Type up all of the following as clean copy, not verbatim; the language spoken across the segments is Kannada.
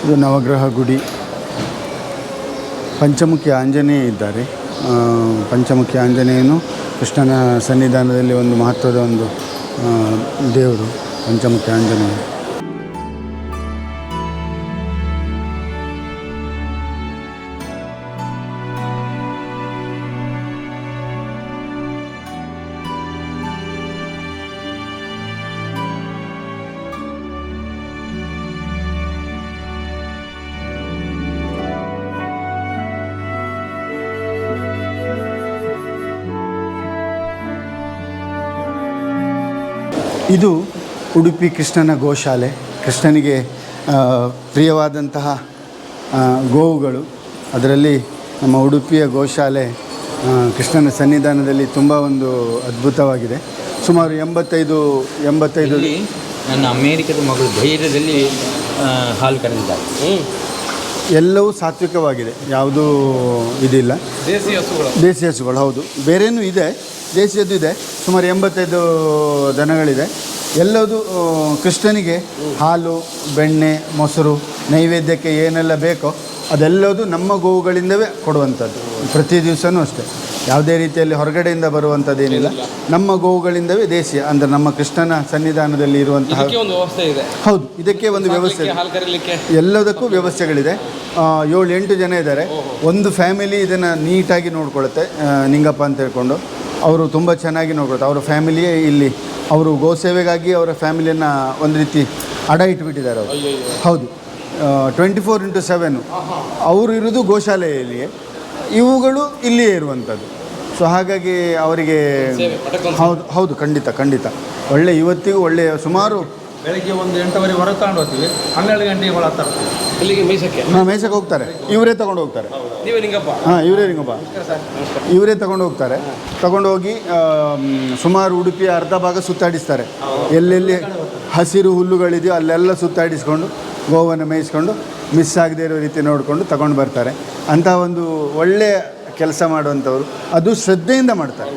ಇದು ನವಗ್ರಹ ಗುಡಿ. ಪಂಚಮುಖಿ ಆಂಜನೇಯ ಇದ್ದಾರೆ. ಪಂಚಮುಖಿ ಆಂಜನೇಯನು ಕೃಷ್ಣನ ಸನ್ನಿಧಾನದಲ್ಲಿ ಒಂದು ಮಹತ್ವದ ಒಂದು ದೇವರು ಪಂಚಮುಖಿ ಆಂಜನೇಯ. ಇದು ಉಡುಪಿ ಕೃಷ್ಣನ ಗೋಶಾಲೆ. ಕೃಷ್ಣನಿಗೆ ಪ್ರಿಯವಾದಂತಹ ಗೋವುಗಳು, ಅದರಲ್ಲಿ ನಮ್ಮ ಉಡುಪಿಯ ಗೋಶಾಲೆ ಕೃಷ್ಣನ ಸನ್ನಿಧಾನದಲ್ಲಿ ತುಂಬ ಒಂದು ಅದ್ಭುತವಾಗಿದೆ. ಸುಮಾರು 85 ನನ್ನ ಅಮೇರಿಕದ ಮಗಳು ಧೈರ್ಯದಲ್ಲಿ ಹಾಲು ಕರೆದಿದ್ದಾರೆ. ಎಲ್ಲವೂ ಸಾತ್ವಿಕವಾಗಿದೆ, ಯಾವುದೂ ಇದಿಲ್ಲ. ದೇಸಿ ಹಸುಗಳು ಹೌದು, ಬೇರೇನೂ ಇದೆ, ದೇಸಿಯದ್ದು ಇದೆ. ಸುಮಾರು 85 ದನಗಳಿದೆ. ಎಲ್ಲದು ಕೃಷ್ಣನಿಗೆ ಹಾಲು, ಬೆಣ್ಣೆ, ಮೊಸರು, ನೈವೇದ್ಯಕ್ಕೆ ಏನೆಲ್ಲ ಬೇಕೋ ಅದೆಲ್ಲದು ನಮ್ಮ ಗೋವುಗಳಿಂದವೇ ಕೊಡುವಂಥದ್ದು. ಪ್ರತಿ ದಿವಸವೂ ಅಷ್ಟೇ, ಯಾವುದೇ ರೀತಿಯಲ್ಲಿ ಹೊರಗಡೆಯಿಂದ ಬರುವಂಥದ್ದೇನಿಲ್ಲ. ನಮ್ಮ ಗೋವುಗಳಿಂದವೇ ದೇಸಿ, ಅಂದರೆ ನಮ್ಮ ಕೃಷ್ಣನ ಸನ್ನಿಧಾನದಲ್ಲಿ ಇರುವಂತಹ ಹೌದು, ಇದಕ್ಕೆ ಒಂದು ವ್ಯವಸ್ಥೆ, ಎಲ್ಲದಕ್ಕೂ ವ್ಯವಸ್ಥೆಗಳಿದೆ. 7-8 ಜನ ಇದ್ದಾರೆ. ಒಂದು ಫ್ಯಾಮಿಲಿ ಇದನ್ನು ನೀಟಾಗಿ ನೋಡ್ಕೊಳ್ಳುತ್ತೆ. ನಿಂಗಪ್ಪ ಅಂತ ಹೇಳ್ಕೊಂಡು ಅವರು ತುಂಬ ಚೆನ್ನಾಗಿ ನೋಡ್ಕೊಳ್ತಾರೆ. ಅವರ ಫ್ಯಾಮಿಲಿಯೇ ಇಲ್ಲಿ, ಅವರು ಗೋಸೇವೆಗಾಗಿ ಅವರ ಫ್ಯಾಮಿಲಿಯನ್ನು ಒಂದು ರೀತಿ ಅಡ ಇಟ್ಟುಬಿಟ್ಟಿದ್ದಾರೆ ಅವರು. ಹೌದು, 24x7 ಅವರು ಇರೋದು ಗೋಶಾಲೆಯಲ್ಲಿಯೇ, ಇವುಗಳು ಇಲ್ಲಿಯೇ ಇರುವಂಥದ್ದು. ಸೊ ಹಾಗಾಗಿ ಅವರಿಗೆ ಹೌದು ಖಂಡಿತ ಒಳ್ಳೆ, ಇವತ್ತಿಗೂ ಒಳ್ಳೆಯ. ಸುಮಾರು ಬೆಳಗ್ಗೆ 8 ಹೊರಗೆ ತಗೊಂಡು ಹೋಗ್ತೀವಿ, 12 ಗಂಟೆಗೆ ಹೊರಗೆ ಇಲ್ಲಿಗೆ ಮೇಯ್ಸಕ್ಕೆ ಹೋಗ್ತಾರೆ. ಇವರೇ ತಗೊಂಡು ಹೋಗ್ತಾರೆ. ಇವರೇ ಲಿಂಗಪ್ಪ ಇವರೇ ತಗೊಂಡು ಹೋಗ್ತಾರೆ. ತಗೊಂಡೋಗಿ ಸುಮಾರು ಉಡುಪಿಯ ಅರ್ಧ ಭಾಗ ಸುತ್ತಾಡಿಸ್ತಾರೆ. ಎಲ್ಲೆಲ್ಲಿ ಹಸಿರು ಹುಲ್ಲುಗಳಿದೆಯೋ ಅಲ್ಲೆಲ್ಲ ಸುತ್ತಾಡಿಸ್ಕೊಂಡು ಗೋವನ್ನು ಮೇಯಿಸ್ಕೊಂಡು ಮಿಸ್ ಆಗದೇ ಇರೋ ರೀತಿ ನೋಡಿಕೊಂಡು ತಗೊಂಡು ಬರ್ತಾರೆ. ಅಂಥ ಒಂದು ಒಳ್ಳೆಯ ಕೆಲಸ ಮಾಡುವಂಥವ್ರು, ಅದು ಶ್ರದ್ಧೆಯಿಂದ ಮಾಡ್ತಾರೆ.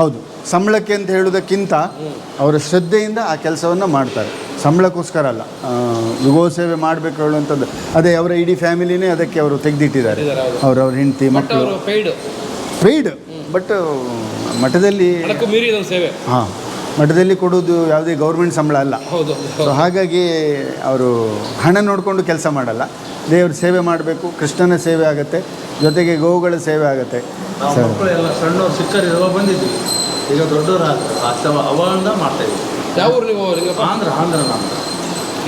ಹೌದು, ಸಂಬಳಕ್ಕೆ ಅಂತ ಹೇಳೋದಕ್ಕಿಂತ ಅವರ ಶ್ರದ್ಧೆಯಿಂದ ಆ ಕೆಲಸವನ್ನು ಮಾಡ್ತಾರೆ. ಸಂಬಳಕ್ಕೋಸ್ಕರ ಅಲ್ಲ, ಗೋ ಸೇವೆ ಮಾಡಬೇಕು ಹೇಳುವಂಥದ್ದು. ಅದೇ ಅವರ ಇಡೀ ಫ್ಯಾಮಿಲಿನೇ ಅದಕ್ಕೆ ಅವರು ತೆಗೆದಿಟ್ಟಿದ್ದಾರೆ. ಅವ್ರ ಹೆಂಡತಿ ಮಕ್ಕಳು ಪೇಯ್ಡ್. ಬಟ್ ಮಠದಲ್ಲಿ ಮಠದಲ್ಲಿ ಕೊಡೋದು ಯಾವುದೇ ಗೌರ್ಮೆಂಟ್ ಸಂಬಳ ಅಲ್ಲ. ಸೊ ಹಾಗಾಗಿ ಅವರು ಹಣ ನೋಡಿಕೊಂಡು ಕೆಲಸ ಮಾಡಲ್ಲ. ದೇವ್ರ ಸೇವೆ ಮಾಡಬೇಕು, ಕೃಷ್ಣನ ಸೇವೆ ಆಗುತ್ತೆ, ಜೊತೆಗೆ ಗೋವುಗಳ ಸೇವೆ ಆಗುತ್ತೆ. ಎಲ್ಲ ಸಣ್ಣವ್ರು ಸಿಕ್ಕರು ಬಂದಿದ್ವಿ, ಈಗ ದೊಡ್ಡವರ ಅವಾಂಡ ಮಾಡ್ತಾಯಿದ್ವಿ. ಯಾವ ಊರು ನೀವು? ಆಂಧ್ರ ನಾನು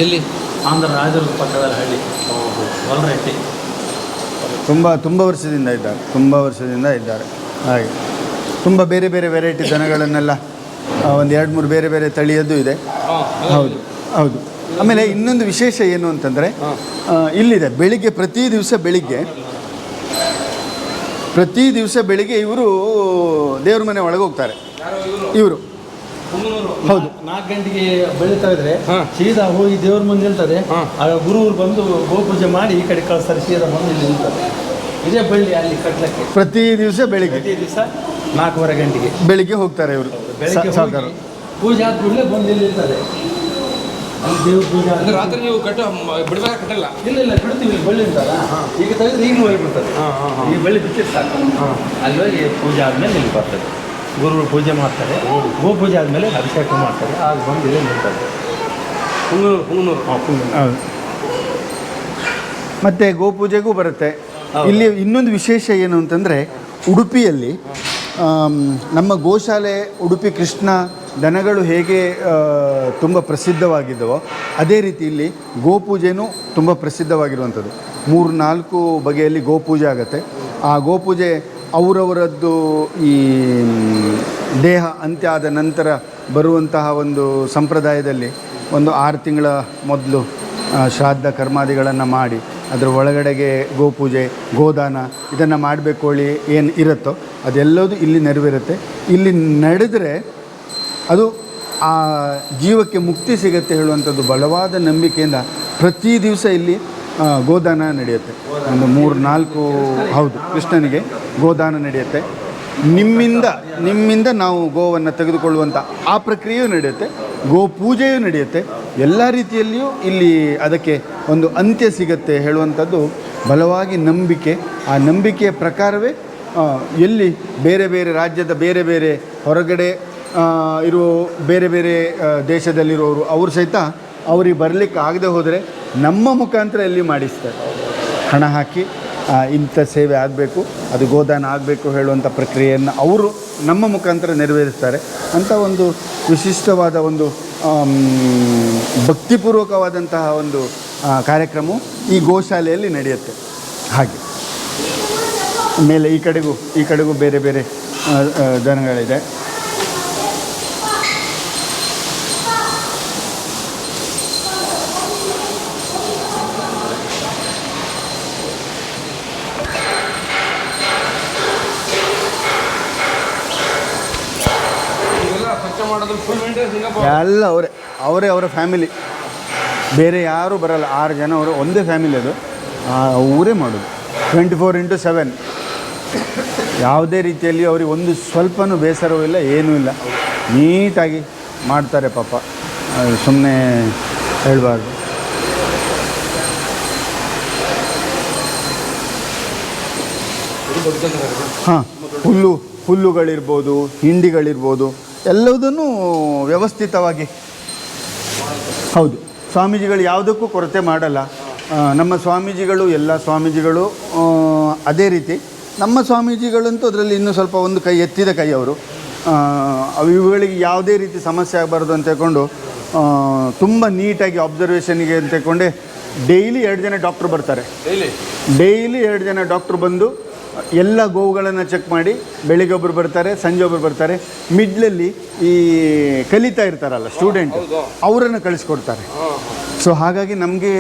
ಎಲ್ಲಿ? ಆಂಧ್ರ ರಾಜರ ಪಕ್ಕದ ಹಳ್ಳಿ ಹೊಲರಟ್ಟಿ. ತುಂಬ ವರ್ಷದಿಂದ ಇದ್ದಾರೆ. ಹಾಗೆ ತುಂಬ ಬೇರೆ ವೆರೈಟಿ ದನಗಳನ್ನೆಲ್ಲ, ಒಂದು 2-3 ಬೇರೆ ತಳಿಯದ್ದು ಇದೆ. ಹೌದು. ಆಮೇಲೆ ಇನ್ನೊಂದು ವಿಶೇಷ ಏನು ಅಂತಂದರೆ, ಇಲ್ಲಿದೆ ಬೆಳಿಗ್ಗೆ ಪ್ರತಿ ದಿವಸ ಬೆಳಿಗ್ಗೆ ಇವರು ದೇವ್ರ ಮನೆ ಒಳಗೆ ಹೋಗ್ತಾರೆ. ಇವರು ಹೌದು 4 ಗಂಟೆಗೆ ಬೆಳೀತಾ ಇದ್ರೆ ಸೀದಾ ಹೋಗಿ ದೇವ್ರ ಮುಂದೆ ನಿಲ್ತಾರೆ. ಆಗ ಗುರುವರು ಬಂದು ಗೋಪೂಜೆ ಮಾಡಿ ಈ ಕಡೆ ಕಳಿಸ್ತಾರೆ, ಸೀದಾ ಬಂದು ಇಲ್ಲಿ ನಿಲ್ತಾರೆ. ಇದೇ ಬಳ್ಳಿ ಅಲ್ಲಿ ಕಟ್ಲಕ್ಕೆ ಪ್ರತಿ ದಿವಸ 4:15 ಗಂಟೆಗೆ ಬೆಳಿಗ್ಗೆ ಹೋಗ್ತಾರೆ ಇವರು. ಪೂಜೆ ಆದ ಕೂಡಲೇ ಬಂದು ಇಲ್ಲಿ ನಿಲ್ತಾರೆ. ದೇವ್ರ ಪೂಜೆ ರಾತ್ರಿ ನೀವು ಕಟ್ಟಲ್ಲ? ಇಲ್ಲ ಬಿಡ್ತೀವಿ. ಬಳ್ಳಿ ಉಂಟಲ್ಲ, ಈಗ ತೆಗೆದ್ರೆ ಈಗಲೂ ಹೋಗಿಬಿಡ್ತಾರೆ. ಈ ಬಳ್ಳಿ ಬಿಟ್ಟಿದ್ದು ಸಾಕು. ಅಲ್ಲಿ ಹೋಗಿ ಪೂಜೆ ಆದಮೇಲೆ ಇಲ್ಲಿ ಬರ್ತಾರೆ. ಗುರುಗಳು ಪೂಜೆ ಮಾಡ್ತಾರೆ, ಗೋ ಪೂಜೆ ಆದಮೇಲೆ ಅಭಿಷೇಕ ಮಾಡ್ತಾರೆ. ಆಗ ಬಂದು ಇಲ್ಲೇ ನಿಲ್ತಾರೆ. ಹೌದು. ಮತ್ತು ಗೋಪೂಜೆಗೂ ಬರುತ್ತೆ. ಇಲ್ಲಿ ಇನ್ನೊಂದು ವಿಶೇಷ ಏನು ಅಂತಂದರೆ, ಉಡುಪಿಯಲ್ಲಿ ನಮ್ಮ ಗೋಶಾಲೆ ಉಡುಪಿ ಕೃಷ್ಣ ದನಗಳು ಹೇಗೆ ತುಂಬ ಪ್ರಸಿದ್ಧವಾಗಿದ್ದವೋ ಅದೇ ರೀತಿ ಇಲ್ಲಿ ಗೋಪೂಜೆನೂ ತುಂಬ ಪ್ರಸಿದ್ಧವಾಗಿರುವಂಥದ್ದು. 3-4 ಬಗೆಯಲ್ಲಿ ಗೋಪೂಜೆ ಆಗುತ್ತೆ. ಆ ಗೋಪೂಜೆ ಅವರವರದ್ದು ಈ ದೇಹ ಅಂತ್ಯ ಆದ ನಂತರ ಬರುವಂತಹ ಒಂದು ಸಂಪ್ರದಾಯದಲ್ಲಿ ಒಂದು 6 ತಿಂಗಳ ಮೊದಲು ಶ್ರಾದ್ದ ಕರ್ಮಾದಿಗಳನ್ನು ಮಾಡಿ ಅದರ ಒಳಗಡೆಗೆ ಗೋಪೂಜೆ, ಗೋದಾನ ಇದನ್ನು ಮಾಡಬೇಕು ಹೇಳಿ ಏನು ಇರುತ್ತೋ ಅದೆಲ್ಲದೂ ಇಲ್ಲಿ ನೆರವೇರುತ್ತೆ. ಇಲ್ಲಿ ನಡೆದರೆ ಅದು ಆ ಜೀವಕ್ಕೆ ಮುಕ್ತಿ ಸಿಗುತ್ತೆ ಹೇಳುವಂಥದ್ದು ಬಲವಾದ ನಂಬಿಕೆಯಿಂದ ಪ್ರತಿ ದಿವಸ ಇಲ್ಲಿ ಗೋದಾನ ನಡೆಯುತ್ತೆ. ಒಂದು 3-4 ಹೌದು ಕೃಷ್ಣನಿಗೆ ಗೋದಾನ ನಡೆಯುತ್ತೆ. ನಿಮ್ಮಿಂದ ನಾವು ಗೋವನ್ನು ತೆಗೆದುಕೊಳ್ಳುವಂಥ ಆ ಪ್ರಕ್ರಿಯೆಯೂ ನಡೆಯುತ್ತೆ, ಗೋ ಪೂಜೆಯೂ ನಡೆಯುತ್ತೆ. ಎಲ್ಲ ರೀತಿಯಲ್ಲಿಯೂ ಇಲ್ಲಿ ಅದಕ್ಕೆ ಒಂದು ಅಂತ್ಯ ಸಿಗತ್ತೆ ಹೇಳುವಂಥದ್ದು ಬಲವಾಗಿ ನಂಬಿಕೆ. ಆ ನಂಬಿಕೆಯ ಪ್ರಕಾರವೇ ಎಲ್ಲಿ ಬೇರೆ ಬೇರೆ ರಾಜ್ಯದ ಬೇರೆ ಬೇರೆ ಹೊರಗಡೆ ಇರೋ ಬೇರೆ ಬೇರೆ ದೇಶದಲ್ಲಿರೋರು ಅವರು ಸಹಿತ ಅವ್ರಿಗೆ ಬರಲಿಕ್ಕೆ ಆಗದೆ ಹೋದರೆ ನಮ್ಮ ಮುಖಾಂತರ ಎಲ್ಲಿ ಮಾಡಿಸ್ತಾರೆ, ಹಣ ಹಾಕಿ ಇಂಥ ಸೇವೆ ಆಗಬೇಕು, ಅದು ಗೋದಾನ ಆಗಬೇಕು ಹೇಳುವಂಥ ಪ್ರಕ್ರಿಯೆಯನ್ನು ಅವರು ನಮ್ಮ ಮುಖಾಂತರ ನೆರವೇರಿಸ್ತಾರೆ ಅಂತ ಒಂದು ವಿಶಿಷ್ಟವಾದ ಒಂದು ಭಕ್ತಿಪೂರ್ವಕವಾದಂತಹ ಒಂದು ಕಾರ್ಯಕ್ರಮವು ಈ ಗೋಶಾಲೆಯಲ್ಲಿ ನಡೆಯುತ್ತೆ. ಹಾಗೆ ಮೇಲೆ ಈ ಕಡೆಗೂ ಬೇರೆ ಬೇರೆ ದನಗಳಿದೆ. ಎಲ್ಲ ಅವರೇ ಅವರ ಫ್ಯಾಮಿಲಿ, ಬೇರೆ ಯಾರೂ ಬರಲ್ಲ. 6 ಜನ ಅವರು ಒಂದೇ ಫ್ಯಾಮಿಲಿ, ಅದು ಅವರೇ ಮಾಡೋದು 24/7. ಯಾವುದೇ ರೀತಿಯಲ್ಲಿ ಅವ್ರಿಗೆ ಒಂದು ಸ್ವಲ್ಪನೂ ಬೇಸರವೂ ಇಲ್ಲ, ಏನೂ ಇಲ್ಲ, ನೀಟಾಗಿ ಮಾಡ್ತಾರೆ ಪಾಪ, ಸುಮ್ಮನೆ ಹೇಳಬಾರ್ದು. ಹಾಂ, ಹುಲ್ಲುಗಳಿರ್ಬೋದು, ಹಿಂಡಿಗಳಿರ್ಬೋದು, ಎಲ್ಲದನ್ನೂ ವ್ಯವಸ್ಥಿತವಾಗಿ. ಹೌದು, ಸ್ವಾಮೀಜಿಗಳು ಯಾವುದಕ್ಕೂ ಕೊರತೆ ಮಾಡಲ್ಲ. ನಮ್ಮ ಸ್ವಾಮೀಜಿಗಳು, ಎಲ್ಲ ಸ್ವಾಮೀಜಿಗಳು ಅದೇ ರೀತಿ. ನಮ್ಮ ಸ್ವಾಮೀಜಿಗಳಂತೂ ಅದರಲ್ಲಿ ಇನ್ನೂ ಸ್ವಲ್ಪ ಒಂದು ಕೈ ಎತ್ತಿದ ಕೈ ಅವರು. ಇವುಗಳಿಗೆ ಯಾವುದೇ ರೀತಿ ಸಮಸ್ಯೆ ಆಗಬಾರ್ದು ಅಂತ ಹೇಳ್ಕೊಂಡು ತುಂಬ ನೀಟಾಗಿ ಅಬ್ಸರ್ವೇಷನ್ಗೆ ಅಂತ ಹೇಳ್ಕೊಂಡೆ ಡೈಲಿ 2 ಜನ ಡಾಕ್ಟ್ರು ಬರ್ತಾರೆ. ಡೈಲಿ 2 ಜನ ಡಾಕ್ಟ್ರು ಬಂದು ಎಲ್ಲ ಗೋವುಗಳನ್ನು ಚೆಕ್ ಮಾಡಿ, ಬೆಳಿಗ್ಗೆ ಒಬ್ಬರು ಬರ್ತಾರೆ, ಸಂಜೆ ಒಬ್ಬರು ಬರ್ತಾರೆ. ಮಿಡ್ಲಲ್ಲಿ ಈ ಕಲಿತಾ ಇರ್ತಾರಲ್ಲ ಸ್ಟೂಡೆಂಟ್, ಅವರನ್ನು ಕಳಿಸ್ಕೊಡ್ತಾರೆ. ಸೊ ಹಾಗಾಗಿ ನಮಗೆ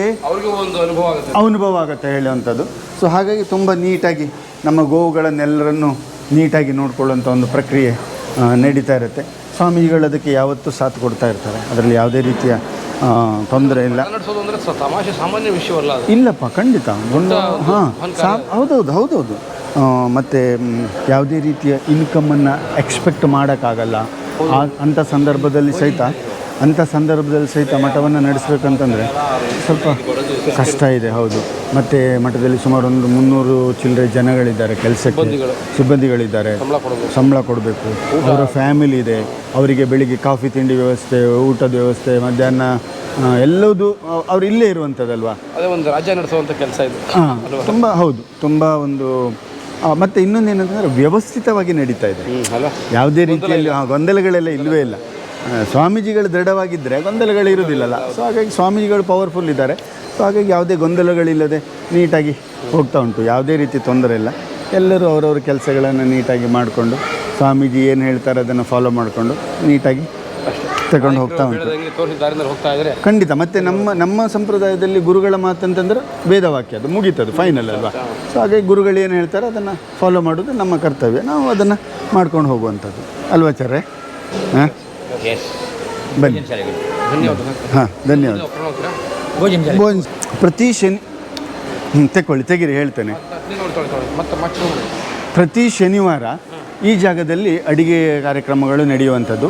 ಅನುಭವ ಆಗುತ್ತೆ ಹೇಳುವಂಥದ್ದು. ಸೊ ಹಾಗಾಗಿ ತುಂಬ ನೀಟಾಗಿ ನಮ್ಮ ಗೋವುಗಳನ್ನೆಲ್ಲರನ್ನು ನೀಟಾಗಿ ನೋಡಿಕೊಳ್ಳುವಂಥ ಒಂದು ಪ್ರಕ್ರಿಯೆ ನಡೀತಾ ಇರುತ್ತೆ. ಸ್ವಾಮೀಜಿಗಳು ಅದಕ್ಕೆ ಯಾವತ್ತೂ ಸಾಥ್ ಕೊಡ್ತಾ ಇರ್ತಾರೆ, ಅದರಲ್ಲಿ ಯಾವುದೇ ರೀತಿಯ ತೊಂದರೆ ಇಲ್ಲ. ತಮಾಷೆ ಸಾಮಾನ್ಯ ವಿಷಯವಲ್ಲ, ಇಲ್ಲಪ್ಪ, ಖಂಡಿತ. ಹೌದೌದು. ಮತ್ತು ಯಾವುದೇ ರೀತಿಯ ಇನ್ಕಮನ್ನು ಎಕ್ಸ್ಪೆಕ್ಟ್ ಮಾಡೋಕ್ಕಾಗಲ್ಲ. ಅಂಥ ಸಂದರ್ಭದಲ್ಲಿ ಸಹಿತ ಮಠವನ್ನು ನಡೆಸಬೇಕಂತಂದರೆ ಸ್ವಲ್ಪ ಕಷ್ಟ ಇದೆ. ಹೌದು. ಮತ್ತು ಮಠದಲ್ಲಿ ಸುಮಾರು ಒಂದು 300 ಚಿಲ್ಲರೆ ಜನಗಳಿದ್ದಾರೆ, ಕೆಲಸಕ್ಕೆ ಸಿಬ್ಬಂದಿಗಳಿದ್ದಾರೆ, ಸಂಬಳ ಕೊಡಬೇಕು. ಅವರ ಫ್ಯಾಮಿಲಿ ಇದೆ, ಅವರಿಗೆ ಬೆಳಿಗ್ಗೆ ಕಾಫಿ ತಿಂಡಿ ವ್ಯವಸ್ಥೆ, ಊಟದ ವ್ಯವಸ್ಥೆ, ಮಧ್ಯಾಹ್ನ ಎಲ್ಲದೂ ಅವ್ರು ಇಲ್ಲೇ ಇರುವಂಥದ್ದಲ್ವಾ. ಅದೇ ಒಂದು ರಾಜ್ಯ ನಡೆಸುವಂಥ ಕೆಲಸ ಇದೆ. ತುಂಬ ಹೌದು, ತುಂಬ ಒಂದು. ಮತ್ತು ಇನ್ನೊಂದೇನಂತಂದರೆ ವ್ಯವಸ್ಥಿತವಾಗಿ ನಡೀತಾ ಇದೆ, ಯಾವುದೇ ರೀತಿಯಲ್ಲಿ ಗೊಂದಲಗಳೆಲ್ಲ ಇಲ್ಲವೇ ಇಲ್ಲ. ಸ್ವಾಮೀಜಿಗಳು ದೃಢವಾಗಿದ್ದರೆ ಗೊಂದಲಗಳು ಇರೋದಿಲ್ಲಲ್ಲ. ಸೊ ಹಾಗಾಗಿ ಸ್ವಾಮೀಜಿಗಳು ಪವರ್ಫುಲ್ ಇದ್ದಾರೆ. ಸೊ ಹಾಗಾಗಿ ಯಾವುದೇ ಗೊಂದಲಗಳಿಲ್ಲದೆ ನೀಟಾಗಿ ಹೋಗ್ತಾ ಉಂಟು, ಯಾವುದೇ ರೀತಿ ತೊಂದರೆ ಇಲ್ಲ. ಎಲ್ಲರೂ ಅವರವ್ರ ಕೆಲಸಗಳನ್ನು ನೀಟಾಗಿ ಮಾಡಿಕೊಂಡು, ಸ್ವಾಮೀಜಿ ಏನು ಹೇಳ್ತಾರೆ ಅದನ್ನು ಫಾಲೋ ಮಾಡಿಕೊಂಡು ನೀಟಾಗಿ ತಗೊಂಡು ಹೋಗ್ತಾ ಉಂಟು. ಖಂಡಿತ. ಮತ್ತು ನಮ್ಮ ಸಂಪ್ರದಾಯದಲ್ಲಿ ಗುರುಗಳ ಮಾತಂತಂದ್ರೆ ವೇದವಾಕ್ಯ, ಅದು ಮುಗೀತದು, ಫೈನಲ್ ಅಲ್ವಾ. ಸೊ ಹಾಗಾಗಿ ಗುರುಗಳು ಏನು ಹೇಳ್ತಾರೆ ಅದನ್ನು ಫಾಲೋ ಮಾಡೋದು ನಮ್ಮ ಕರ್ತವ್ಯ, ನಾವು ಅದನ್ನು ಮಾಡ್ಕೊಂಡು ಹೋಗುವಂಥದ್ದು ಅಲ್ವಾ ಚಾರೆ? ಹಾಂ, ಬನ್ನಿ. ಹಾಂ, ಧನ್ಯವಾದ. ಭೋಜನ ಪ್ರತಿ ತೆಗಿರಿ, ಹೇಳ್ತೇನೆ. ಪ್ರತಿ ಶನಿವಾರ ಈ ಜಾಗದಲ್ಲಿ ಅಡಿಗೆ ಕಾರ್ಯಕ್ರಮಗಳು ನಡೆಯುವಂಥದ್ದು,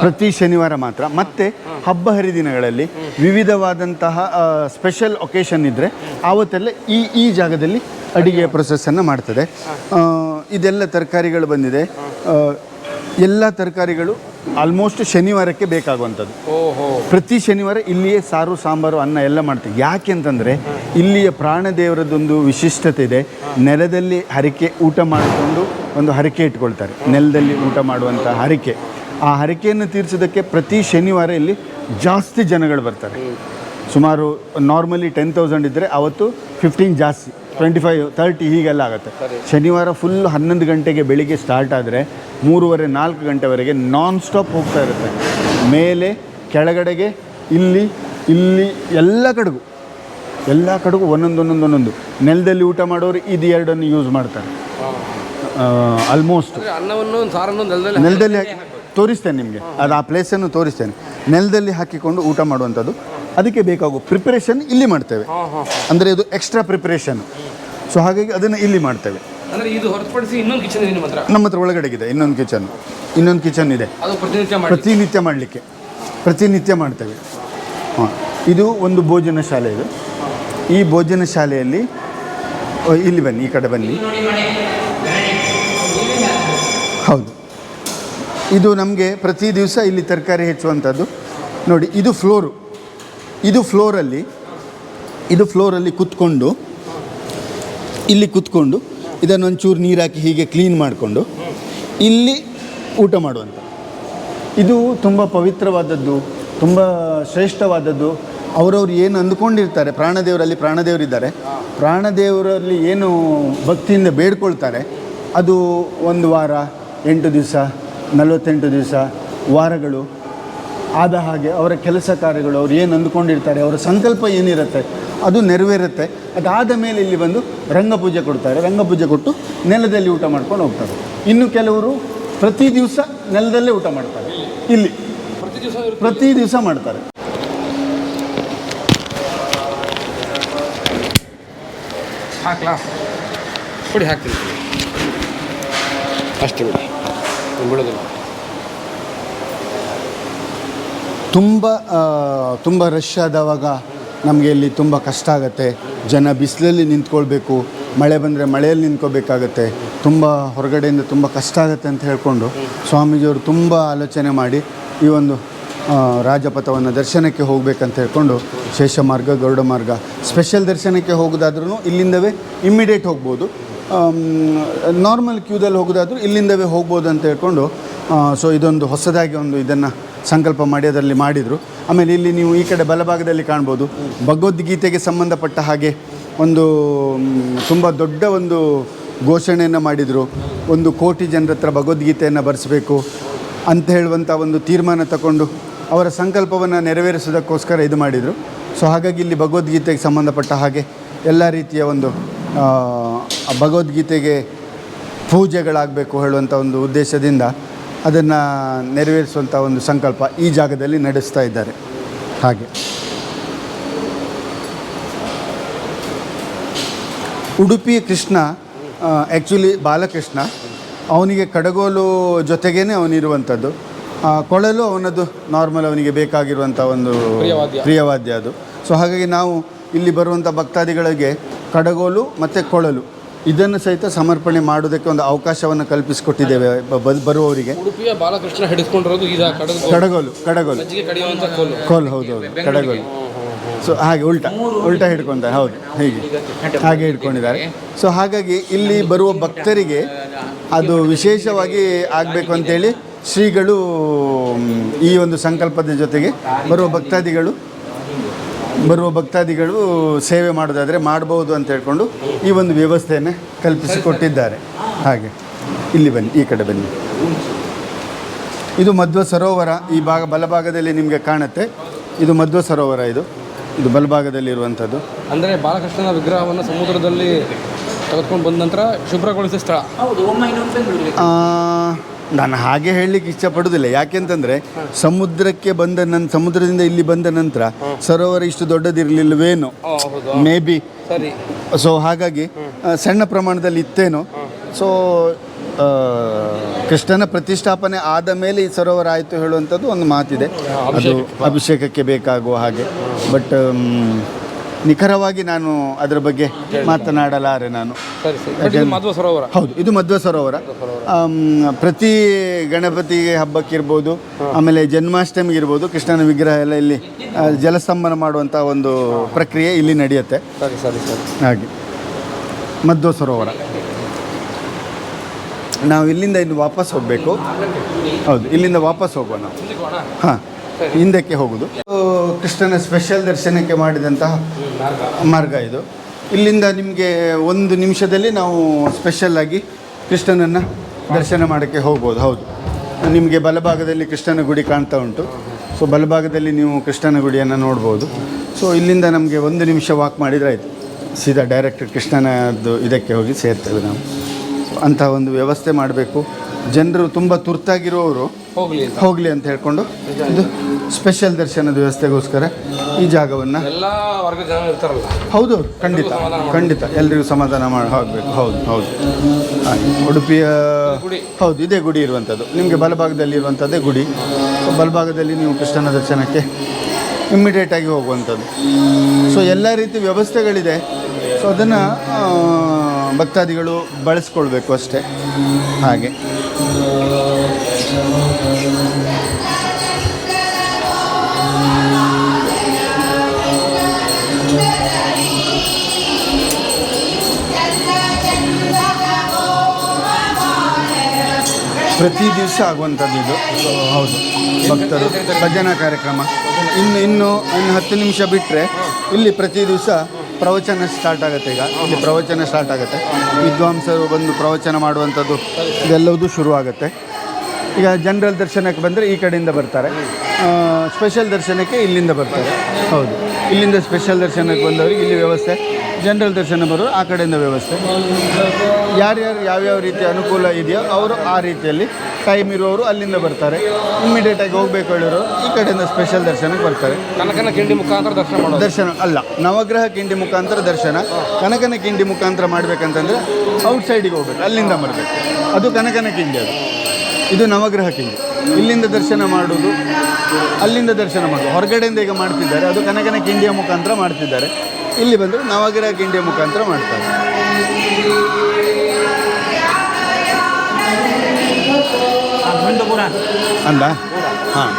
ಪ್ರತಿ ಶನಿವಾರ ಮಾತ್ರ. ಮತ್ತು ಹಬ್ಬ ಹರಿದಿನಗಳಲ್ಲಿ ವಿವಿಧವಾದಂತಹ ಸ್ಪೆಷಲ್ ಒಕೇಶನ್ ಇದ್ದರೆ ಆವತ್ತೆಲ್ಲ ಈ ಜಾಗದಲ್ಲಿ ಅಡಿಗೆಯ ಪ್ರೊಸೆಸ್ಸನ್ನು ಮಾಡ್ತದೆ. ಇದೆಲ್ಲ ತರಕಾರಿಗಳು ಬಂದಿದೆ. ಎಲ್ಲ ತರಕಾರಿಗಳು ಆಲ್ಮೋಸ್ಟ್ ಶನಿವಾರಕ್ಕೆ ಬೇಕಾಗುವಂಥದ್ದು. ಪ್ರತಿ ಶನಿವಾರ ಇಲ್ಲಿಯೇ ಸಾರು, ಸಾಂಬಾರು, ಅನ್ನ ಎಲ್ಲ ಮಾಡ್ತೀವಿ. ಯಾಕೆ ಅಂತಂದರೆ ಇಲ್ಲಿಯ ಪ್ರಾಣದೇವರದ್ದೊಂದು ವಿಶಿಷ್ಟತೆ ಇದೆ. ನೆಲದಲ್ಲಿ ಹರಕೆ ಊಟ ಮಾಡಿಕೊಂಡು ಒಂದು ಹರಕೆ ಇಟ್ಕೊಳ್ತಾರೆ, ನೆಲದಲ್ಲಿ ಊಟ ಮಾಡುವಂಥ ಹರಕೆ. ಆ ಹರಕೆಯನ್ನು ತೀರಿಸೋದಕ್ಕೆ ಪ್ರತಿ ಶನಿವಾರ ಇಲ್ಲಿ ಜಾಸ್ತಿ ಜನಗಳು ಬರ್ತಾರೆ. ಸುಮಾರು ನಾರ್ಮಲಿ 10,000 ಇದ್ದರೆ ಅವತ್ತು 15 ಜಾಸ್ತಿ, 25, 30 ಹೀಗೆಲ್ಲ ಆಗುತ್ತೆ. ಶನಿವಾರ ಫುಲ್ 11 ಗಂಟೆಗೆ ಬೆಳಿಗ್ಗೆ ಸ್ಟಾರ್ಟ್ ಆದರೆ 3:30-4 ಗಂಟೆವರೆಗೆ ನಾನ್ ಸ್ಟಾಪ್ ಹೋಗ್ತಾ ಇರುತ್ತೆ. ಮೇಲೆ ಕೆಳಗಡೆಗೆ ಇಲ್ಲಿ ಎಲ್ಲ ಕಡೆಗೂ ಒಂದೊಂದು. ನೆಲದಲ್ಲಿ ಊಟ ಮಾಡೋರು ಇದು 2 ಯೂಸ್ ಮಾಡ್ತಾರೆ ಆಲ್ಮೋಸ್ಟ್. ಅನ್ನವನ್ನು ಸಾರನ್ನು ನೆಲದಲ್ಲಿ ಹಾಕಿ ತೋರಿಸ್ತೇನೆ ನಿಮಗೆ, ಅದು ಆ ಪ್ಲೇಸನ್ನು ತೋರಿಸ್ತೇನೆ. ನೆಲದಲ್ಲಿ ಹಾಕಿಕೊಂಡು ಊಟ ಮಾಡುವಂಥದ್ದು. ಅದಕ್ಕೆ ಬೇಕಾಗೋ ಪ್ರಿಪರೇಷನ್ ಇಲ್ಲಿ ಮಾಡ್ತೇವೆ, ಅಂದರೆ ಇದು ಎಕ್ಸ್ಟ್ರಾ ಪ್ರಿಪರೇಷನ್. ಸೊ ಹಾಗಾಗಿ ಅದನ್ನು ಇಲ್ಲಿ ಮಾಡ್ತೇವೆ. ಅಂದರೆ ಇದು ಹೊರತುಪಡಿಸಿ ಇನ್ನೊಂದು ಕಿಚನ್ ಇದೆ ನಮ್ಮ ಹತ್ರ ಒಳಗಡೆಗಿದೆ ಇನ್ನೊಂದು ಕಿಚನ್ ಇದೆ. ಅದು ಪ್ರತಿನಿತ್ಯ ಮಾಡ್ತೇವೆ. ಹಾಂ, ಇದು ಒಂದು ಭೋಜನ ಶಾಲೆ ಇದು. ಈ ಭೋಜನ ಶಾಲೆಯಲ್ಲಿ ಇಲ್ಲಿ ಬನ್ನಿ, ಈ ಕಡೆ ಬನ್ನಿ. ಹೌದು, ಇದು ನಮಗೆ ಪ್ರತಿ ದಿವಸ ಇಲ್ಲಿ ತರಕಾರಿ ಹೆಚ್ಚುವಂಥದ್ದು. ನೋಡಿ, ಇದು ಫ್ಲೋರಲ್ಲಿ ಕೂತ್ಕೊಂಡು, ಇಲ್ಲಿ ಕೂತ್ಕೊಂಡು ಇದನ್ನೊಂಚೂರು ನೀರು ಹಾಕಿ ಹೀಗೆ ಕ್ಲೀನ್ ಮಾಡಿಕೊಂಡು ಇಲ್ಲಿ ಊಟ ಮಾಡುವಂಥ. ಇದು ತುಂಬ ಪವಿತ್ರವಾದದ್ದು, ತುಂಬ ಶ್ರೇಷ್ಠವಾದದ್ದು. ಅವರವ್ರು ಏನು ಅಂದುಕೊಂಡಿರ್ತಾರೆ, ಪ್ರಾಣದೇವರಿದ್ದಾರೆ, ಪ್ರಾಣದೇವರಲ್ಲಿ ಏನು ಭಕ್ತಿಯಿಂದ ಬೇಡ್ಕೊಳ್ತಾರೆ, ಅದು 1 ವಾರ, 8 ದಿವಸ, 48 ದಿವಸ, ವಾರಗಳು ಆದ ಹಾಗೆ ಅವರ ಕೆಲಸ ಕಾರ್ಯಗಳು, ಅವ್ರು ಏನು ಅಂದುಕೊಂಡಿರ್ತಾರೆ, ಅವರ ಸಂಕಲ್ಪ ಏನಿರುತ್ತೆ ಅದು ನೆರವೇರುತ್ತೆ. ಅದಾದ ಮೇಲೆ ಇಲ್ಲಿ ಬಂದು ರಂಗಪೂಜೆ ಕೊಡ್ತಾರೆ. ರಂಗಪೂಜೆ ಕೊಟ್ಟು ನೆಲದಲ್ಲಿ ಊಟ ಮಾಡ್ಕೊಂಡು ಹೋಗ್ತಾರೆ. ಇನ್ನು ಕೆಲವರು ಪ್ರತಿ ದಿವಸ ನೆಲದಲ್ಲೇ ಊಟ ಮಾಡ್ತಾರೆ. ಇಲ್ಲಿ ಪ್ರತಿ ದಿವಸ ಮಾಡ್ತಾರೆ. ಹಾಕ್ಲಾ ಪುಡಿ ಹಾಕ್ತೀನಿ ಅಷ್ಟೇ ಬಿಡಿ, ಬಿಡೋದಿಲ್ಲ. ತುಂಬ ರಶ್ ಆದವಾಗ ನಮಗೆ ಇಲ್ಲಿ ತುಂಬ ಕಷ್ಟ ಆಗುತ್ತೆ. ಜನ ಬಿಸಿಲಲ್ಲಿ ನಿಂತ್ಕೊಳ್ಬೇಕು, ಮಳೆ ಬಂದರೆ ಮಳೆಯಲ್ಲಿ ನಿಂತ್ಕೋಬೇಕಾಗತ್ತೆ, ತುಂಬ ಹೊರಗಡೆಯಿಂದ ತುಂಬ ಕಷ್ಟ ಆಗುತ್ತೆ ಅಂತ ಹೇಳಿಕೊಂಡು ಸ್ವಾಮೀಜಿಯವರು ತುಂಬ ಆಲೋಚನೆ ಮಾಡಿ ಈ ಒಂದು ರಾಜಪಥವನ್ನು ದರ್ಶನಕ್ಕೆ ಹೋಗಬೇಕಂತ ಹೇಳ್ಕೊಂಡು ಶೇಷ ಮಾರ್ಗ, ಗರುಡ ಮಾರ್ಗ, ಸ್ಪೆಷಲ್ ದರ್ಶನಕ್ಕೆ ಹೋಗೋದಾದ್ರೂ ಇಲ್ಲಿಂದವೇ ಇಮ್ಮಿಡಿಯೇಟ್ ಹೋಗ್ಬೋದು, ನಾರ್ಮಲ್ ಕ್ಯೂದಲ್ಲಿ ಹೋಗೋದಾದ್ರೂ ಇಲ್ಲಿಂದವೇ ಹೋಗ್ಬೋದು ಅಂತ ಹೇಳ್ಕೊಂಡು ಸೊ ಇದೊಂದು ಹೊಸದಾಗಿ ಒಂದು ಇದನ್ನು ಸಂಕಲ್ಪ ಮಾಡಿ ಅದರಲ್ಲಿ ಮಾಡಿದರು. ಆಮೇಲೆ ಇಲ್ಲಿ ನೀವು ಈ ಕಡೆ ಬಲಭಾಗದಲ್ಲಿ ಕಾಣ್ಬೋದು, ಭಗವದ್ಗೀತೆಗೆ ಸಂಬಂಧಪಟ್ಟ ಹಾಗೆ ಒಂದು ತುಂಬ ದೊಡ್ಡ ಒಂದು ಘೋಷಣೆಯನ್ನು ಮಾಡಿದರು. 1 ಕೋಟಿ ಜನರ ಹತ್ರ ಭಗವದ್ಗೀತೆಯನ್ನು ಬರೆಸಬೇಕು ಅಂತ ಹೇಳುವಂಥ ಒಂದು ತೀರ್ಮಾನ ತಗೊಂಡು ಅವರ ಸಂಕಲ್ಪವನ್ನು ನೆರವೇರಿಸೋದಕ್ಕೋಸ್ಕರ ಇದು ಮಾಡಿದರು. ಸೊ ಹಾಗಾಗಿ ಇಲ್ಲಿ ಭಗವದ್ಗೀತೆಗೆ ಸಂಬಂಧಪಟ್ಟ ಹಾಗೆ ಎಲ್ಲ ರೀತಿಯ ಒಂದು ಭಗವದ್ಗೀತೆಗೆ ಪೂಜೆಗಳಾಗಬೇಕು ಹೇಳುವಂಥ ಒಂದು ಉದ್ದೇಶದಿಂದ ಅದನ್ನು ನೆರವೇರಿಸುವಂಥ ಒಂದು ಸಂಕಲ್ಪ ಈ ಜಾಗದಲ್ಲಿ ನಡೆಸ್ತಾ ಇದ್ದಾರೆ. ಹಾಗೆ ಉಡುಪಿಯ ಕೃಷ್ಣ ಆ್ಯಕ್ಚುಲಿ ಬಾಲಕೃಷ್ಣ, ಅವನಿಗೆ ಕಡಗೋಲು ಜೊತೆಗೇ ಅವನಿರುವಂಥದ್ದು. ಕೊಳಲು ಅವನದು ನಾರ್ಮಲ್, ಅವನಿಗೆ ಬೇಕಾಗಿರುವಂಥ ಒಂದು ಪ್ರಿಯವಾದ್ಯ ಅದು. ಸೊ ಹಾಗಾಗಿ ನಾವು ಇಲ್ಲಿ ಬರುವಂಥ ಭಕ್ತಾದಿಗಳಿಗೆ ಕಡಗೋಲು ಮತ್ತು ಕೊಳಲು ಇದನ್ನು ಸಹಿತ ಸಮರ್ಪಣೆ ಮಾಡೋದಕ್ಕೆ ಒಂದು ಅವಕಾಶವನ್ನು ಕಲ್ಪಿಸಿಕೊಟ್ಟಿದ್ದೇವೆ ಬರುವವರಿಗೆ. ಉಡುಪಿಯ ಬಾಲಕೃಷ್ಣ ಹಿಡಿದುಕೊಂಡಿರೋದು ಕಡಗೋಲು ಕೋಲು, ಹೌದು, ಕಡಗೋಲು. ಸೊ ಹಾಗೆ ಉಲ್ಟಾ ಹಿಡ್ಕೊತಾರೆ, ಹೌದು, ಹಾಗೆ ಹಿಡ್ಕೊಂಡಿದ್ದಾರೆ. ಸೊ ಹಾಗಾಗಿ ಇಲ್ಲಿ ಬರುವ ಭಕ್ತರಿಗೆ ಅದು ವಿಶೇಷವಾಗಿ ಆಗಬೇಕು ಅಂತೇಳಿ ಶ್ರೀಗಳು ಈ ಒಂದು ಸಂಕಲ್ಪದ ಜೊತೆಗೆ ಬರುವ ಭಕ್ತಾದಿಗಳು ಸೇವೆ ಮಾಡೋದಾದರೆ ಮಾಡ್ಬೋದು ಅಂತ ಹೇಳ್ಕೊಂಡು ಈ ಒಂದು ವ್ಯವಸ್ಥೆಯನ್ನು ಕಲ್ಪಿಸಿಕೊಟ್ಟಿದ್ದಾರೆ. ಹಾಗೆ ಇಲ್ಲಿ ಬನ್ನಿ, ಈ ಕಡೆ ಬನ್ನಿ. ಇದು ಮಧ್ವ ಸರೋವರ. ಈ ಬಲಭಾಗದಲ್ಲಿ ನಿಮಗೆ ಕಾಣುತ್ತೆ, ಇದು ಮಧ್ವ ಸರೋವರ. ಇದು ಬಲಭಾಗದಲ್ಲಿ ಇರುವಂಥದ್ದು. ಅಂದರೆ ಬಾಲಕೃಷ್ಣನ ವಿಗ್ರಹವನ್ನು ಸಮುದ್ರದಲ್ಲಿ ತೆಗೆದುಕೊಂಡು ಬಂದ ನಂತರ ಶುಭ್ರಗೊಳಿಸಿದ ಸ್ಥಳ. ನಾನು ಹಾಗೆ ಹೇಳಲಿಕ್ಕೆ ಇಷ್ಟಪಡೋದಿಲ್ಲ. ಯಾಕೆಂತಂದರೆ ಸಮುದ್ರದಿಂದ ಇಲ್ಲಿ ಬಂದ ನಂತರ ಸರೋವರ ಇಷ್ಟು ದೊಡ್ಡದಿರಲಿಲ್ಲವೇನೋ, ಮೇ ಬಿ. ಸೊ ಹಾಗಾಗಿ ಸಣ್ಣ ಪ್ರಮಾಣದಲ್ಲಿ ಇತ್ತೇನೋ. ಸೊ ಕೃಷ್ಣನ ಪ್ರತಿಷ್ಠಾಪನೆ ಆದ ಮೇಲೆ ಈ ಸರೋವರ ಆಯಿತು ಹೇಳುವಂಥದ್ದು ಒಂದು ಮಾತಿದೆ, ಅದು ಅಭಿಷೇಕಕ್ಕೆ ಬೇಕಾಗುವ ಹಾಗೆ. ಬಟ್ ನಿಖರವಾಗಿ ನಾನು ಅದರ ಬಗ್ಗೆ ಮಾತನಾಡಲಾರೆ ನಾನು. ಹೌದು, ಇದು ಮಧ್ವ ಸರೋವರ. ಪ್ರತಿ ಗಣಪತಿ ಹಬ್ಬಕ್ಕಿರ್ಬೋದು, ಆಮೇಲೆ ಜನ್ಮಾಷ್ಟಮಿಗೆ ಇರ್ಬೋದು, ಕೃಷ್ಣನ ವಿಗ್ರಹ ಎಲ್ಲ ಇಲ್ಲಿ ಜಲಸ್ತಂಭನ ಮಾಡುವಂಥ ಒಂದು ಪ್ರಕ್ರಿಯೆ ಇಲ್ಲಿ ನಡೆಯುತ್ತೆ. ಹಾಗೆ ಮಧ್ವ ಸರೋವರ. ನಾವು ಇಲ್ಲಿಂದ ಇನ್ನು ವಾಪಸ್ ಹೋಗಬೇಕು. ಹೌದು, ಇಲ್ಲಿಂದ ವಾಪಸ್ ಹೋಗೋಣ. ಹಾಂ, ಹಿಂದಕ್ಕೆ ಹೋಗೋದು. ಕೃಷ್ಣನ ಸ್ಪೆಷಲ್ ದರ್ಶನಕ್ಕೆ ಮಾಡಿದಂತಹ ಮಾರ್ಗ ಇದು. ಇಲ್ಲಿಂದ ನಿಮಗೆ 1 ನಿಮಿಷದಲ್ಲಿ ನಾವು ಸ್ಪೆಷಲ್ಲಾಗಿ ಕೃಷ್ಣನನ್ನು ದರ್ಶನ ಮಾಡೋಕ್ಕೆ ಹೋಗ್ಬೋದು. ಹೌದು, ನಿಮಗೆ ಬಲಭಾಗದಲ್ಲಿ ಕೃಷ್ಣನ ಗುಡಿ ಕಾಣ್ತಾ ಉಂಟು. ಸೊ ಬಲಭಾಗದಲ್ಲಿ ನೀವು ಕೃಷ್ಣನ ಗುಡಿಯನ್ನು ನೋಡ್ಬೋದು. ಸೊ ಇಲ್ಲಿಂದ ನಮಗೆ 1 ನಿಮಿಷ ವಾಕ್ ಮಾಡಿದರೆ ಆಯಿತು, ಸೀದಾ ಡೈರೆಕ್ಟ್ ಕೃಷ್ಣನದ್ದು ಇದಕ್ಕೆ ಹೋಗಿ ಸೇರ್ತೇವೆ ನಾವು. ಅಂಥ ಒಂದು ವ್ಯವಸ್ಥೆ ಮಾಡಬೇಕು. ಜನರು ತುಂಬ ತುರ್ತಾಗಿರುವವರು ಹೋಗಲಿ ಅಂತ ಹೇಳ್ಕೊಂಡು ಇದು ಸ್ಪೆಷಲ್ ದರ್ಶನದ ವ್ಯವಸ್ಥೆಗೋಸ್ಕರ ಈ ಜಾಗವನ್ನು ಹೌದು, ಖಂಡಿತ ಎಲ್ರಿಗೂ ಸಮಾಧಾನ ಮಾಡಿ ಹೋಗಬೇಕು. ಹೌದು ಹಾಗೆ ಉಡುಪಿಯ ಹೌದು, ಇದೇ ಗುಡಿ ಇರುವಂಥದ್ದು. ನಿಮಗೆ ಬಲಭಾಗದಲ್ಲಿ ಇರುವಂಥದ್ದೇ ಗುಡಿ. ಸೊ ಬಲಭಾಗದಲ್ಲಿ ನೀವು ಕೃಷ್ಣನ ದರ್ಶನಕ್ಕೆ ಇಮ್ಮಿಡಿಯೇಟಾಗಿ ಹೋಗುವಂಥದ್ದು. ಸೊ ಎಲ್ಲ ರೀತಿ ವ್ಯವಸ್ಥೆಗಳಿದೆ. ಸೊ ಅದನ್ನು ಭಕ್ತಾದಿಗಳು ಬಳಸ್ಕೊಳ್ಬೇಕು ಅಷ್ಟೇ. ಹಾಗೆ ಪ್ರತಿ ದಿವಸ ಆಗುವಂಥದ್ದು ಇದು. ಹೌದು, ಭಕ್ತರು ಭಜನಾ ಕಾರ್ಯಕ್ರಮ ಇನ್ನು 10 ನಿಮಿಷ ಬಿಟ್ಟರೆ ಇಲ್ಲಿ ಪ್ರತಿ ದಿವಸ ಪ್ರವಚನ ಸ್ಟಾರ್ಟ್ ಆಗುತ್ತೆ. ಈಗ ಇಲ್ಲಿ ಪ್ರವಚನ ಸ್ಟಾರ್ಟ್ ಆಗುತ್ತೆ, ವಿದ್ವಾಂಸರು ಬಂದು ಪ್ರವಚನ ಮಾಡುವಂಥದ್ದು ಇದೆಲ್ಲವೂ ಶುರುವಾಗುತ್ತೆ. ಈಗ ಜನರಲ್ ದರ್ಶನಕ್ಕೆ ಬಂದರೆ ಈ ಕಡೆಯಿಂದ ಬರ್ತಾರೆ, ಸ್ಪೆಷಲ್ ದರ್ಶನಕ್ಕೆ ಇಲ್ಲಿಂದ ಬರ್ತಾರೆ. ಹೌದು, ಇಲ್ಲಿಂದ ಸ್ಪೆಷಲ್ ದರ್ಶನಕ್ಕೆ ಬಂದವರಿಗೆ ಇಲ್ಲಿ ವ್ಯವಸ್ಥೆ, ಜನರಲ್ ದರ್ಶನ ಬರೋರು ಆ ಕಡೆಯಿಂದ ವ್ಯವಸ್ಥೆ. ಯಾರ್ಯಾರು ಯಾವ್ಯಾವ ರೀತಿ ಅನುಕೂಲ ಇದೆಯೋ ಅವರು ಆ ರೀತಿಯಲ್ಲಿ, ಟೈಮ್ ಇರುವವರು ಅಲ್ಲಿಂದ ಬರ್ತಾರೆ, ಇಮ್ಮಿಡಿಯೇಟಾಗಿ ಹೋಗಬೇಕು ಹೇಳಿರೋರು ಈ ಕಡೆಯಿಂದ ಸ್ಪೆಷಲ್ ದರ್ಶನಕ್ಕೆ ಬರ್ತಾರೆ. ಕನಕನ ಕಿಂಡಿ ಮುಖಾಂತರ ದರ್ಶನ ಮಾಡೋದು. ದರ್ಶನ ಅಲ್ಲ, ನವಗ್ರಹ ಕಿಂಡಿ ಮುಖಾಂತರ ದರ್ಶನ. ಕನಕನ ಕಿಂಡಿ ಮುಖಾಂತರ ಮಾಡಬೇಕಂತಂದರೆ ಔಟ್ಸೈಡಿಗೆ ಹೋಗ್ಬೇಕು, ಅಲ್ಲಿಂದ ಬರಬೇಕು. ಅದು ಕನಕನ ಕಿಂಡಿ, ಇದು ನವಗ್ರಹ ಕಿಂಡಿ. ಇಲ್ಲಿಂದ ದರ್ಶನ ಮಾಡೋದು, ಅಲ್ಲಿಂದ ದರ್ಶನ ಮಾಡೋದು. ಹೊರಗಡೆಯಿಂದ ಈಗ ಮಾಡ್ತಿದ್ದಾರೆ, ಅದು ಕನಕನ ಕಿಂಡಿಯ ಮುಖಾಂತರ ಮಾಡ್ತಿದ್ದಾರೆ. ಇಲ್ಲಿ ಬಂದು ನವಗ್ರಹ ಕಿಂಡಿಯ ಮುಖಾಂತರ ಮಾಡ್ತಾರೆ. ಅಂದ ಹಾಂ,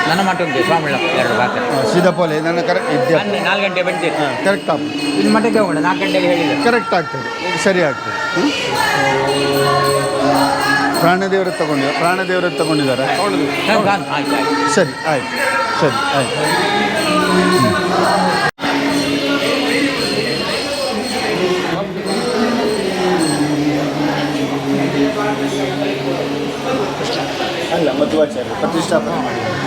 ನನ್ನ ಮಠ ಉಂಟು ಸ್ವಾಮಿಳ 2 ಭಾಗ ಸಿದ್ದಪ್ಪಲೆ ನನ್ನ ಕರೆಕ್ಟ್ ಇದೆಯಾ? 4 ಗಂಟೆ ಬಂದಿದೆ. ಕರೆಕ್ಟ್ ಆಗ್ತದೆ, ಇಲ್ಲಿ ಮಠಕ್ಕೆ ಹೋಗೋಣ 4 ಗಂಟೆಗೆ ಹೇಳಿದೆ. ಕರೆಕ್ಟ್ ಆಗ್ತದೆ, ಸರಿ ಆಗ್ತದೆ. ಪ್ರಾಣದೇವರದ್ದು ತಗೊಂಡಿದ್ದಾರೆ, ಪ್ರಾಣದೇವರದ್ದು ತಗೊಂಡಿದ್ದಾರೆ. ಸರಿ, ಆಯ್ತು, ಸರಿ, ಆಯ್ತು. ಅಲ್ಲ, ಮಧ್ವಾಚಾರ್ಯ ಪ್ರತಿಷ್ಠಾಪನೆ ಮಾಡಿದರು,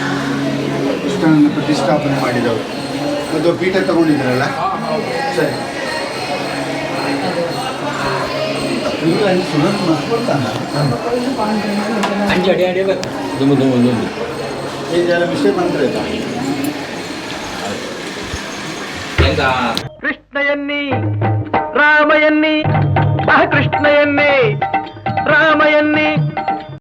ಕೃಷ್ಣನನ್ನು ಪ್ರತಿಷ್ಠಾಪನೆ ಮಾಡಿದವರು. ಮಧ್ವ ಪೀಠ ತಗೊಂಡಿದ್ರಲ್ಲ, ಸರಿ. ಈಗ ಸುನಂದ ಮಸ್ಕೊಳ್ತಾನ 5 ಅಡಿ ಇದೆಲ್ಲ ವಿಷಯ ಬಂದರೆ ಕೃಷ್ಣಯನ್ನಿ ರಾಮಯನ್ನಿ ಕೃಷ್ಣಯನ್ನಿ ರಾಮಯನ್ನಿ